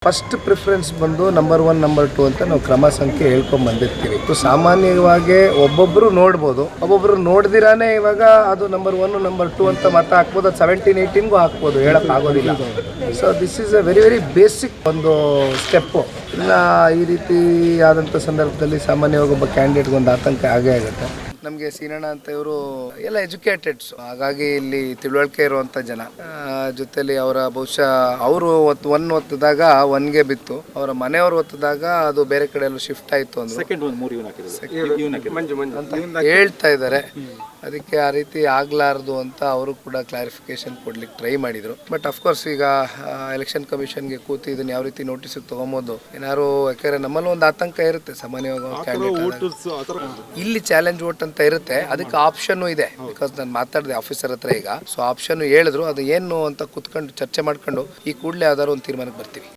First preference ಬಂದು number 1 number 2 ಅಂತ ನಾವು ಕ್ರಮ ಸಂಖ್ಯೆ ಹೇಳ್ಕೊಂಡ್ ಬಂದಿರ್ತೀವಿ. ಸಾಮಾನ್ಯವಾಗಿ ಒಬ್ಬೊಬ್ರು ನೋಡ್ಬೋದು, ಒಬ್ಬೊಬ್ರು ನೋಡ್ದಿರಾನೆ ಇವಾಗ ಅದು ನಂಬರ್ 1 ನಂಬರ್ 2 ಅಂತ ಮತ ಹಾಕ್ಬೋದು. ಅದು 17-18ಗೂ ಹಾಕ್ಬೋದು, ಹೇಳಕ್ ಆಗೋದಿಲ್ಲ. So this is a very very basic ಒಂದು ಸ್ಟೆಪ್ಪು. ಇಲ್ಲ ಈ ರೀತಿ ಆದಂಥ ಸಂದರ್ಭದಲ್ಲಿ ಸಾಮಾನ್ಯವಾಗಿ ಒಬ್ಬ ಕ್ಯಾಂಡಿಡೇಟ್ಗೆ ಒಂದು ಆತಂಕ ಆಗೇ ಆಗುತ್ತೆ. ನಮಗೆ ಸೀನಣ್ಣ ಅಂತ ಇವರು ಎಲ್ಲ ಎಜುಕೇಟೆಡ್ಸ್, ಹಾಗಾಗಿ ಇಲ್ಲಿ ತಿಳುವಳಿಕೆ ಇರುವಂಥ ಜನ. ಜೊತೆಲಿ ಅವರ ಬಹುಶಃ ಅವರು ಒತ್ತಿದಾಗ 1ಗೆ ಬಿತ್ತು, ಅವರ ಮನೆಯವರು ಒತ್ತಿದಾಗ ಅದು ಬೇರೆ ಕಡೆ ಎಲ್ಲ ಶಿಫ್ಟ್ ಆಯಿತು ಅಂದ್ರೆ ಅಂತ ಹೇಳ್ತಾ ಇದ್ದಾರೆ. ಅದಕ್ಕೆ ಆ ರೀತಿ ಆಗಲಾರ್ದು ಅಂತ ಅವರು ಕೂಡ ಕ್ಲಾರಿಫಿಕೇಶನ್ ಕೊಡ್ಲಿಕ್ಕೆ ಟ್ರೈ ಮಾಡಿದರು. ಬಟ್ ಅಫ್ಕೋರ್ಸ್ ಈಗ ಎಲೆಕ್ಷನ್ ಕಮಿಷನ್ಗೆ ಕೂತು ಇದನ್ನು ಯಾವ ರೀತಿ ನೋಟಿಸಿಗೆ ತೊಗೊಬೋದು ಏನಾದ್ರು, ಯಾಕಂದರೆ ನಮ್ಮಲ್ಲಿ ಒಂದು ಆತಂಕ ಇರುತ್ತೆ ಸಾಮಾನ್ಯವಾಗಿ ಕ್ಯಾಂಡಿಡೇಟ್. ಇಲ್ಲಿ ಚಾಲೆಂಜ್ ವೋಟ್ ಅಂತ ಇರುತ್ತೆ, ಅದಕ್ಕೆ ಆಪ್ಷನ್ ಇದೆ. ಬಿಕಾಸ್ ನಾನು ಮಾತಾಡಿದೆ ಆಫೀಸರ್ ಹತ್ರ ಈಗ. ಸೊ ಆಪ್ಷನ್ ಹೇಳಿದ್ರು, ಅದು ಏನು ಅಂತ ಕೂತ್ಕೊಂಡು ಚರ್ಚೆ ಮಾಡ್ಕೊಂಡು ಈ ಕೂಡಲೇ ಯಾವ್ದಾದ್ರು ಒಂದು ತೀರ್ಮಾನಕ್ಕೆ ಬರ್ತೀವಿ.